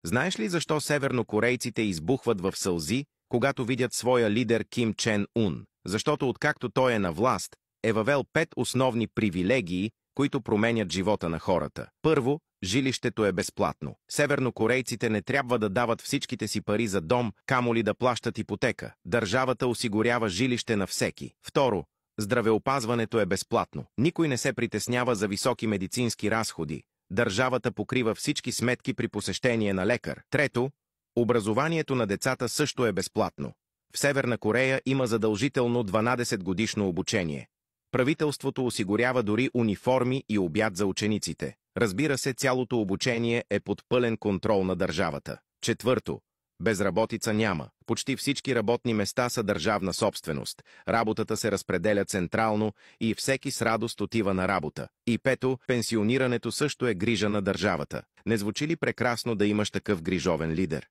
Знаеш ли защо севернокорейците избухват в сълзи, когато видят своя лидер Ким Чен Ун? Защото откакто той е на власт, е въвел 5 основни привилегии, които променят живота на хората. Първо, жилището е безплатно. Севернокорейците не трябва да дават всичките си пари за дом, камо ли да плащат ипотека. Държавата осигурява жилище на всеки. Второ, здравеопазването е безплатно. Никой не се притеснява за високи медицински разходи. Държавата покрива всички сметки при посещение на лекар. Трето, образованието на децата също е безплатно. В Северна Корея има задължително 12-годишно обучение. Правителството осигурява дори униформи и обяд за учениците. Разбира се, цялото обучение е под пълен контрол на държавата. Четвърто, безработица няма. Почти всички работни места са държавна собственост. Работата се разпределя централно и всеки с радост отива на работа. И пето, пенсионирането също е грижа на държавата. Не звучи ли прекрасно да имаш такъв грижовен лидер?